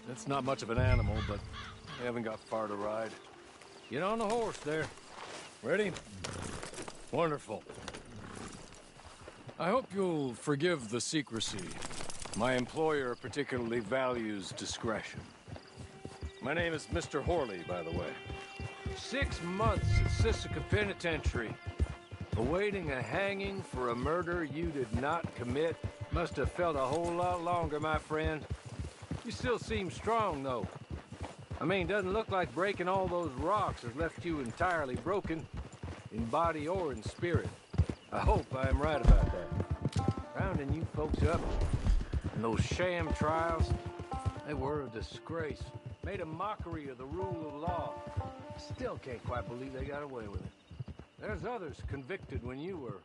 It's not much of an animal, but we haven't got far to ride. Get on the horse there. Ready? Wonderful. I hope you'll forgive the secrecy. My employer particularly values discretion. My name is Mr. Horley, by the way. 6 months at Sisika Penitentiary, awaiting a hanging for a murder you did not commit. Must have felt a whole lot longer, my friend. You still seem strong, though. I mean, doesn't look like breaking all those rocks has left you entirely broken, in body or in spirit. I hope I am right about that. Rounding you folks up, and those sham trials, they were a disgrace. Made a mockery of the rule of law. Still can't quite believe they got away with it. There's others convicted when you were.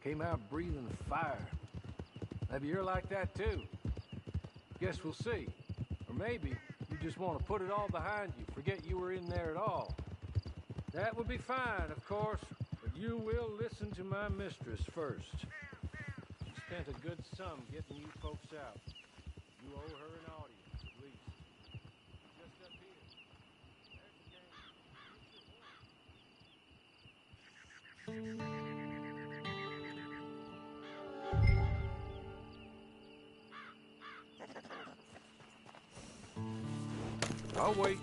Came out breathing fire. Maybe you're like that too. Guess we'll see. Or maybe you just want to put it all behind you, forget you were in there at all. That would be fine, of course, but you will listen to my mistress first. She spent a good sum getting you folks out. You owe her an audience, at least. Just up here. I'll wait.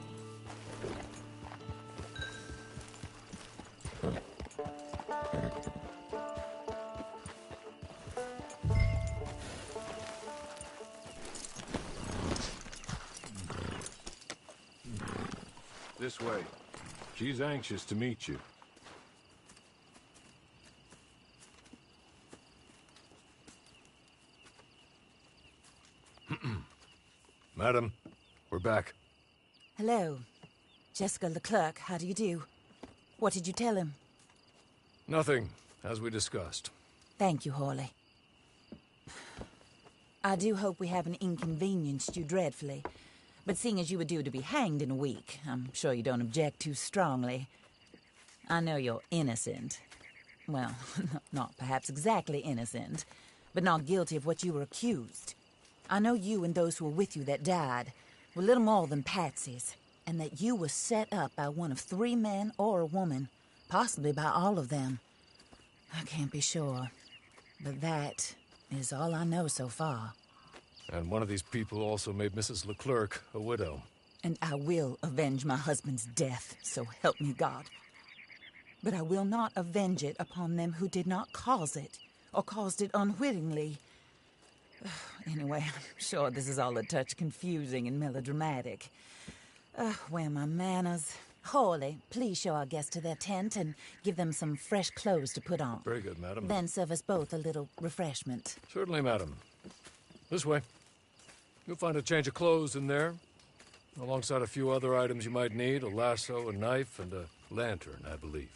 This way. She's anxious to meet you. Madam, we're back. Hello. Jessica Leclerc, how do you do? What did you tell him? Nothing, as we discussed. Thank you, Horley. I do hope we haven't inconvenienced you dreadfully. But seeing as you were due to be hanged in a week, I'm sure you don't object too strongly. I know you're innocent. Well, not perhaps exactly innocent, but not guilty of what you were accused. I know you and those who were with you that died were little more than patsies, and that you were set up by one of 3 men or a woman, possibly by all of them. I can't be sure, but that is all I know so far. And one of these people also made Mrs. Leclerc a widow. And I will avenge my husband's death, so help me God. But I will not avenge it upon them who did not cause it, or caused it unwittingly. Anyway, I'm sure this is all a touch confusing and melodramatic. Where are my manners? Horley, please show our guests to their tent and give them some fresh clothes to put on. Very good, madam. Then serve us both a little refreshment. Certainly, madam. This way. You'll find a change of clothes in there, alongside a few other items you might need, a lasso, a knife, and a lantern, I believe.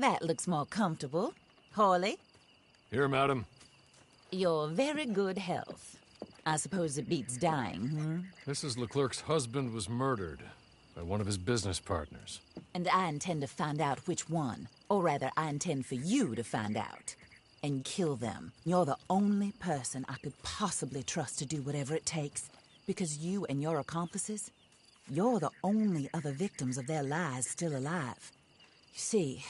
That looks more comfortable. Hawley, Here, madam. your very good health. I suppose it beats dying, Mrs. Leclerc's husband was murdered by one of his business partners. And I intend to find out which one. Or rather, I intend for you to find out. And kill them. You're the only person I could possibly trust to do whatever it takes. Because you and your accomplices, you're the only other victims of their lies still alive. You see,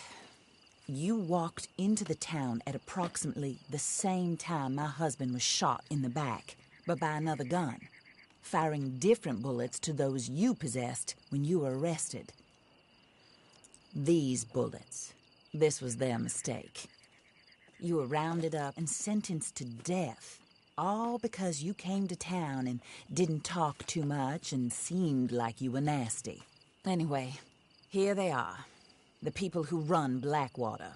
you walked into the town at approximately the same time my husband was shot in the back, but by another gun, firing different bullets to those you possessed when you were arrested. These bullets, this was their mistake. You were rounded up and sentenced to death, all because you came to town and didn't talk too much and seemed like you were nasty. Anyway, here they are, the people who run Blackwater.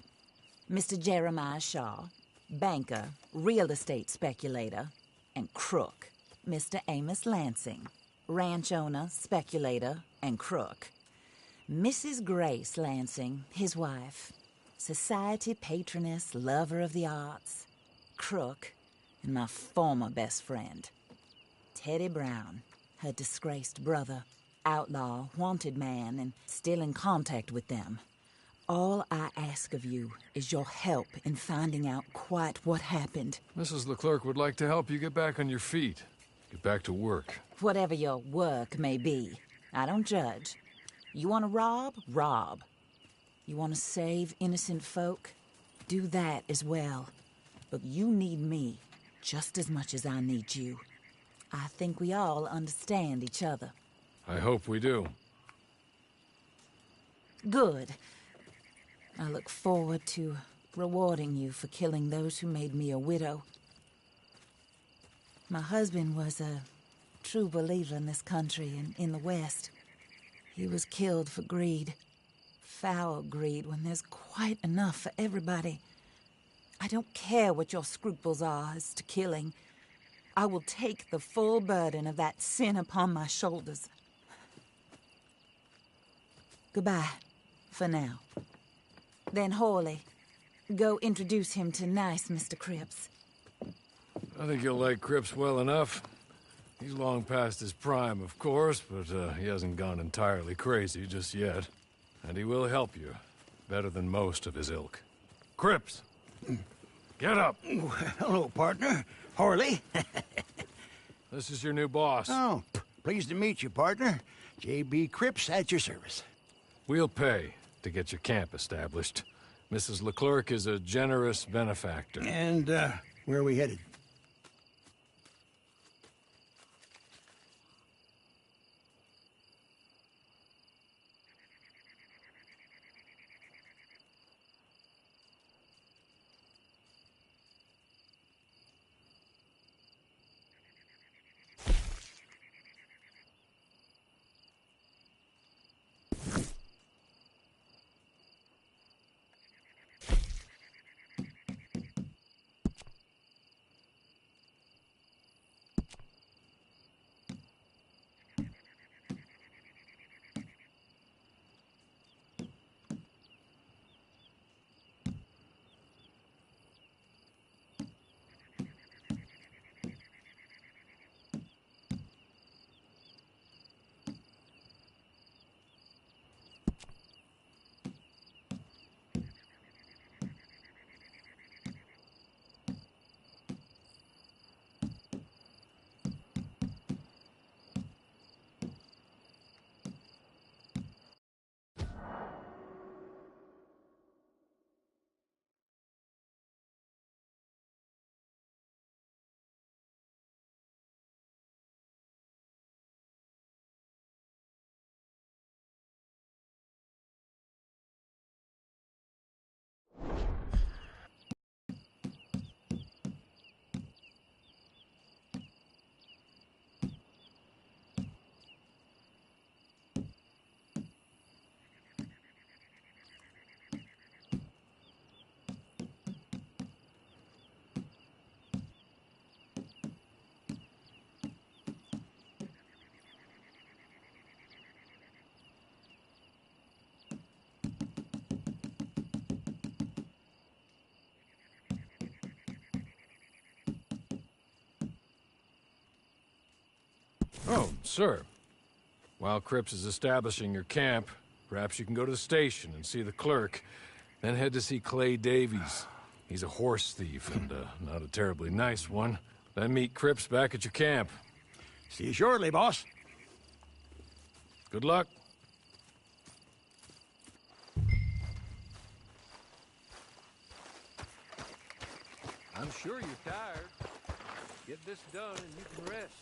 Mr. Jeremiah Shaw, banker, real estate speculator, and crook. Mr. Amos Lansing, ranch owner, speculator, and crook. Mrs. Grace Lansing, his wife, society patroness, lover of the arts, crook, and my former best friend. Teddy Brown, her disgraced brother, outlaw, wanted man, and still in contact with them. All I ask of you is your help in finding out quite what happened. Mrs. Leclerc would like to help you get back on your feet. Get back to work. Whatever your work may be, I don't judge. You want to rob? Rob. You want to save innocent folk? Do that as well. But you need me just as much as I need you. I think we all understand each other. I hope we do. Good. I look forward to rewarding you for killing those who made me a widow. My husband was a true believer in this country and in the West. He was killed for greed. Foul greed when there's quite enough for everybody. I don't care what your scruples are as to killing. I will take the full burden of that sin upon my shoulders. Goodbye, for now. Then Hawley, go introduce him to nice Mr. Cripps. I think you'll like Cripps well enough. He's long past his prime, of course, but he hasn't gone entirely crazy just yet. And he will help you, better than most of his ilk. Cripps! Get up! Hello, partner. Hawley. This is your new boss. Oh, pleased to meet you, partner. J.B. Cripps at your service. We'll pay to get your camp established. Mrs. Leclerc is a generous benefactor. And, where are we headed? Oh, sir. While Cripps is establishing your camp, perhaps you can go to the station and see the clerk, then head to see Clay Davies. He's a horse thief, and not a terribly nice one. Then meet Cripps back at your camp. See you shortly, boss. Good luck. I'm sure you're tired. Get this done and you can rest.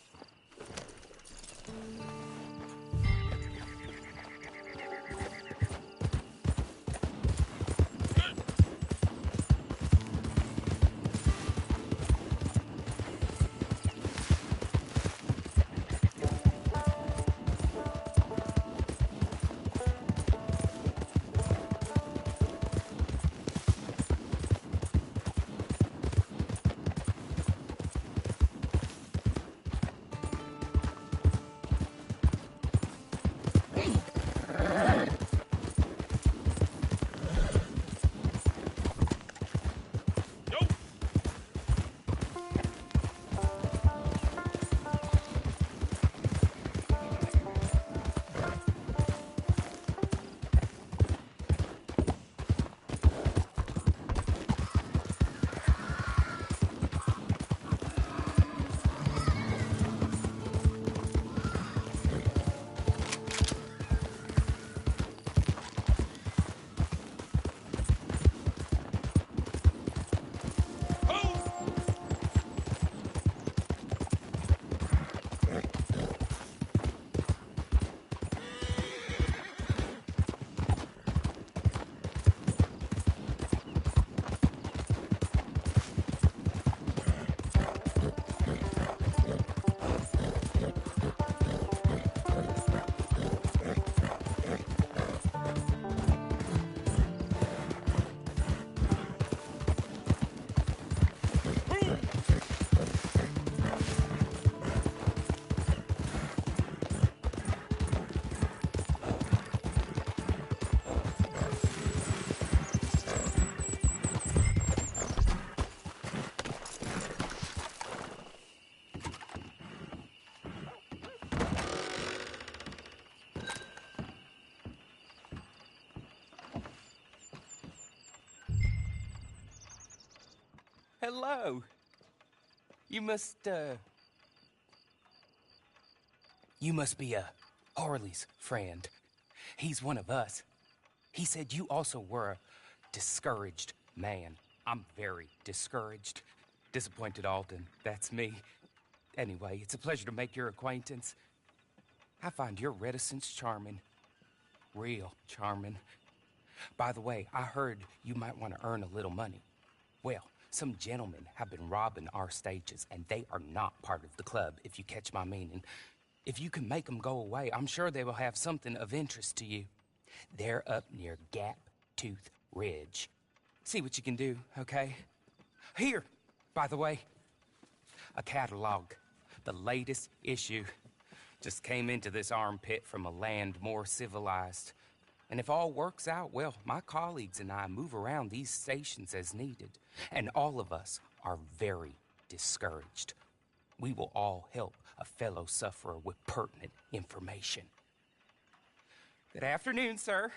Hello. You must be Harley's friend. He's one of us. He said you also were a discouraged man. I'm very discouraged. Disappointed Alden, that's me. Anyway, it's a pleasure to make your acquaintance. I find your reticence charming. Real charming. By the way, I heard you might want to earn a little money. Well, some gentlemen have been robbing our stages, and they are not part of the club, if you catch my meaning. If you can make them go away, I'm sure they will have something of interest to you. They're up near Gap Tooth Ridge. See what you can do, okay? Here, by the way, a catalog. The latest issue. Just came into this armpit from a land more civilized. And if all works out, well, my colleagues and I move around these stations as needed. And all of us are very discouraged. We will all help a fellow sufferer with pertinent information. Good afternoon, sir.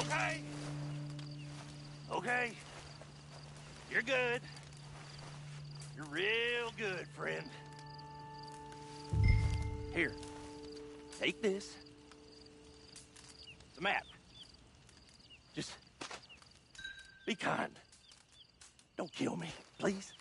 Okay. Okay. You're good. You're real good, friend. Here. Take this. It's a map. Just be kind. Don't kill me, please.